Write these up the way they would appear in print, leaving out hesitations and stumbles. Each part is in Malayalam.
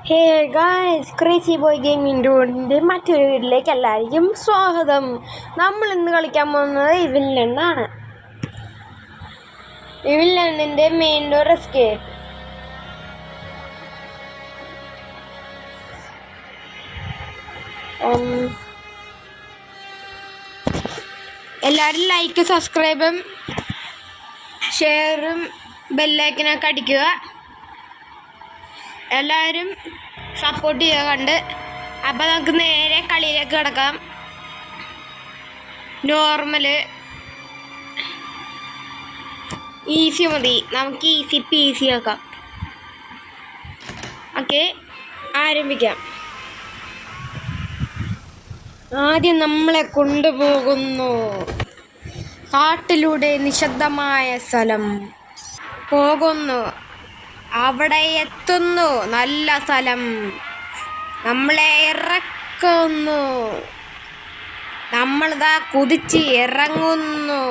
ഹേ ഗായ്സ്, ക്രേസി ബോയ് ഗെയിമിംഗ് ഡൂഡിൻ്റെ മറ്റൊരു വീട്ടിലേക്ക് എല്ലാവർക്കും സ്വാഗതം. നമ്മൾ ഇന്ന് കളിക്കാൻ പോകുന്നത് ഇവില്ലണ്ണാണ്. ഇവില്ലണ്ണിൻ്റെ മെയിൻ ഡോർ എസ്കേപ്പ്. എല്ലാവരും ലൈക്ക്, സബ്സ്ക്രൈബും ഷെയറും ബെല്ലൈക്കനൊക്കെ അടിക്കുക. എല്ലാവരും സപ്പോർട്ട് ചെയ്യുക കണ്ട്. അപ്പോൾ നമുക്ക് നേരെ കളിയിലേക്ക് കിടക്കാം. നോർമല് ഈസി മതി, നമുക്ക് ഈസി ആക്കാം. ഓക്കെ, ആരംഭിക്കാം. ആദ്യം നമ്മളെ കൊണ്ടുപോകുന്നു കാട്ടിലൂടെ നിശബ്ദമായ സ്ഥലം. പോകുന്നു, അവിടെ എത്തുന്നു. നല്ല സ്ഥലം. നമ്മളെ ഇറക്കുന്നു. നമ്മളിതാ കുതിച്ച് ഇറങ്ങുന്നു.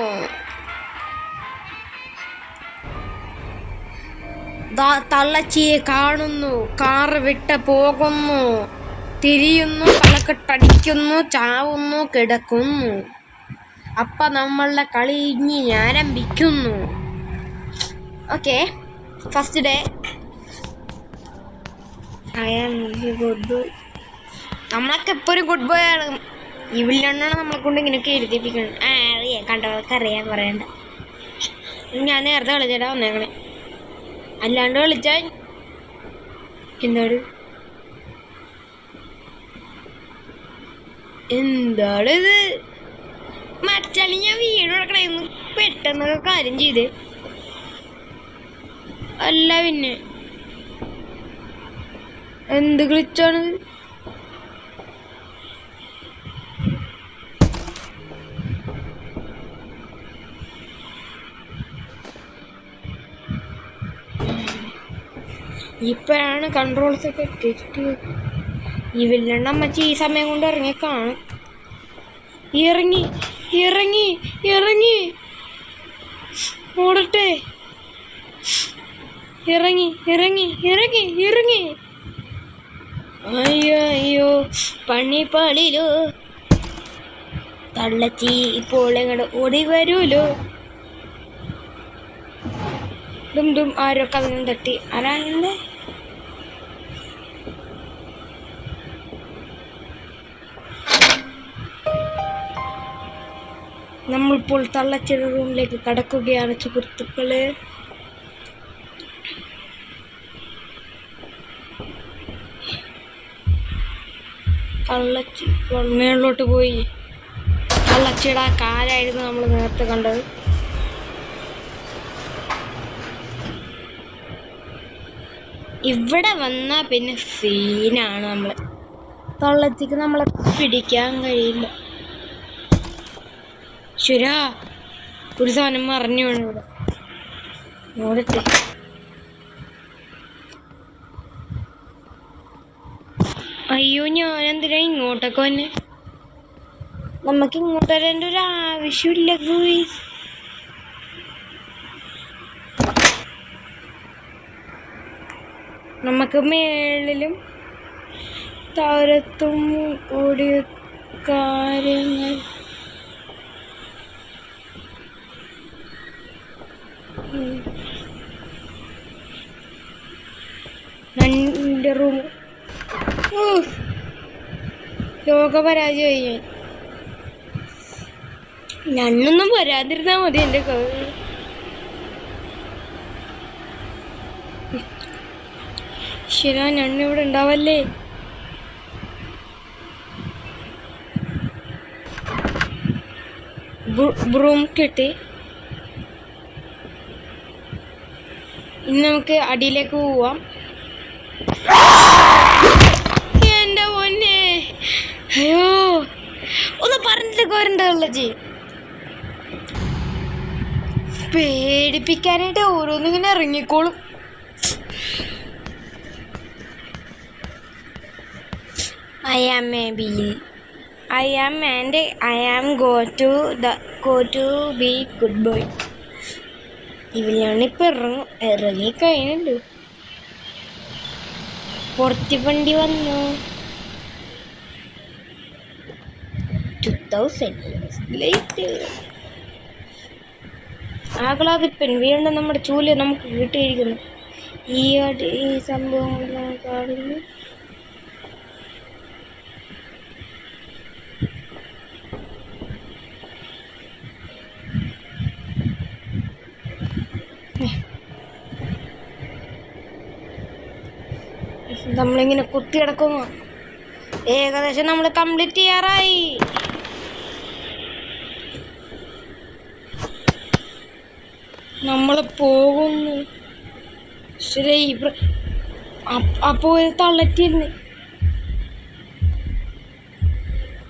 തള്ളച്ചിയെ കാണുന്നു. കാറ് വിട്ട് പോകുന്നു. തിരിയുന്നു, തലക്കെട്ടടിക്കുന്നു, ചാവുന്നു, കിടക്കുന്നു. അപ്പം നമ്മളുടെ കളി ഇനി ആരംഭിക്കുന്നു. Okay, first day. Good boy. നമ്മളൊക്കെ എപ്പോഴും ഗുഡ് ബോയ് ആണ്. ഇവിടെയാണ് നമ്മളെ കൊണ്ട് ഇങ്ങനെയൊക്കെ എഴുതിപ്പിക്കണം. അറിയാം, കണ്ടവർക്ക് അറിയാൻ പറയണ്ട. ഞാൻ നേരത്തെ കളിച്ചിട്ടാ വന്നേക്കണേ, അല്ലാണ്ട് കളിച്ചാൽ എന്താണിത്? മറ്റാളി ഞാൻ വീട് കൊടുക്കണേന്ന് പെട്ടെന്നൊക്കെ കാര്യം ചെയ്തേ അല്ല, പിന്നെ എന്ത് ഗ്ലിച്ചാണ്? ഇപ്പോഴാണ് കൺട്രോൾസ് ഒക്കെ കിട്ടിയത്. ഈ വില്ലണ്ണ അമ്മച്ചി ഈ സമയം കൊണ്ട് ഇറങ്ങി കാണും. ഇറങ്ങി ഇറങ്ങി ഇറങ്ങി ഓടട്ടെ. ഇറങ്ങി ഇറങ്ങി ഇറങ്ങി ഇറങ്ങി. അയ്യോ അയ്യോ, പണിപ്പാളിലോ. തള്ളച്ചി ഇപ്പോൾ എങ്ങോട്ട് ഓടി വരൂലോ. ദും ആരോ കഥ തട്ടി. ആരാ? നമ്മളിപ്പോൾ തള്ളച്ചിയുടെ റൂമിലേക്ക് കടക്കുകയാണ് സുഹൃത്തുക്കളെ. കള്ളച്ചി മേളിലോട്ട് പോയി. കള്ളച്ചിയുടെ ആ കാലായിരുന്നു നമ്മൾ നേരത്തെ കണ്ടത്. ഇവിടെ വന്നാൽ പിന്നെ സീനാണ്. നമ്മൾ തള്ളച്ചിക്ക് നമ്മളെ പിടിക്കാൻ കഴിയില്ല. ശരാ, ഒരു സാധനം മറിഞ്ഞു വേണം ഇവിടെ. നോടട്ടെ. അയ്യോ, ഞാനെന്തിനാ ഇങ്ങോട്ടൊക്കെ വന്നെ? നമുക്ക് ഇങ്ങോട്ട് വരേണ്ട ഒരു ആവശ്യമില്ല. നമുക്ക് മേളിലും താരത്തും കൂടിയ കാര്യങ്ങൾ എൻ്റെ റൂം ലോകപരാജയം. ഞാനൊന്നും വരാതിരുന്നാ മതി. എൻ്റെ ശരാ, ഞാനിവിടെ ഉണ്ടാവല്ലേ. ബ്രൂം കിട്ടി. ഇനി നമുക്ക് അടിയിലേക്ക് പോവാം. എൻ്റെ പൊന്നെ, അയ്യോ, ഒന്ന് പറഞ്ഞിട്ടൊക്കെ വരണ്ടല്ലോ ജി. പേടിപ്പിക്കാനായിട്ട് ഓരോന്നിങ്ങനെ ഇറങ്ങിക്കോളും. I am go to be good boy. ഇവനാണിപ്പോൾ ഇറങ്ങി കഴിഞ്ഞിട്ടുണ്ട്. പുറത്തി വണ്ടി വന്നു 2000 ലേറ്റ്. ആഹ്ലാദിപ്പൻ വീണ്ടും നമ്മുടെ ചൂല് നമുക്ക് കിട്ടിയിരിക്കുന്നു. ഈ സംഭവങ്ങൾ കാണുന്നു. നമ്മളിങ്ങനെ കുത്തി കിടക്കുന്നു. ഏകദേശം നമ്മൾ കംപ്ലീറ്റ് ചെയ്യാറായി. നമ്മൾ പോകുന്നു. ശരി, അപ്പോ തള്ളറ്റിരുന്ന്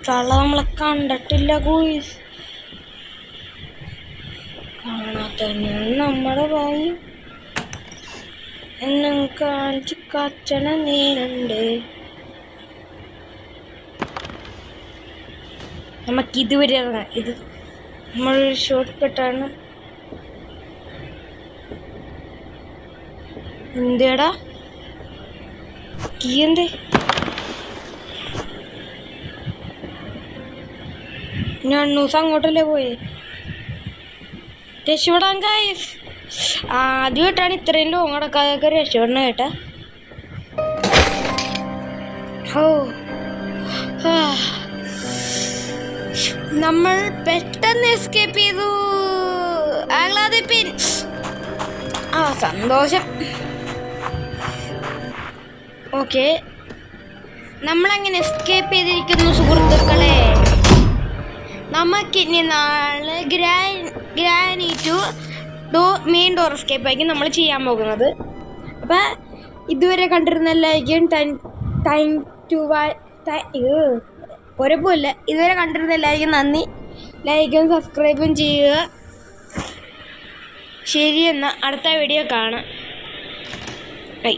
തള്ള നമ്മളെ കണ്ടിട്ടില്ല. ഗൂയിസ് കാണാത്ത തന്നെയാണ് നമ്മുടെ ഭായി. എന്നെ കാണിച്ച് കച്ചണ നേരുണ്ട്. നമുക്കിതുവരെ ഇറങ്ങാം. ഇത് നമ്മളൊരു ഷോർട്ട് കട്ടാണ്. എന്തേടാ കീ എന്തേ? ഞാൻ ന്യൂസ് അങ്ങോട്ടല്ലേ പോയേ. രക്ഷപ്പെടാൻ ഗൈസ്. ആദ്യമായിട്ടാണ് ഇത്രയും ലോങ് അടക്കാതൊക്കെ രക്ഷപ്പെടണ കേട്ടാ. നമ്മൾ പെട്ടെന്ന് എസ്കേപ്പ് ചെയ്തു. ആഹ്ലാദിപ്പിൻ. സന്തോഷം. ഓക്കെ, നമ്മളങ്ങനെ എസ്കേപ്പ് ചെയ്തിരിക്കുന്നു സുഹൃത്തുക്കളെ. നമുക്കിനി നാളെ Granny to main door escape ആയിരിക്കും നമ്മൾ ചെയ്യാൻ പോകുന്നത്. അപ്പം ഇതുവരെ കണ്ടിരുന്ന എല്ലാവർക്കും കുഴപ്പമില്ല. ഇതുവരെ കണ്ടിരുന്ന എല്ലാവർക്കും നന്ദി. ലൈക്കും സബ്സ്ക്രൈബും ചെയ്യുക. ശരി, എന്നാൽ അടുത്ത വീഡിയോ കാണാം. ബൈ.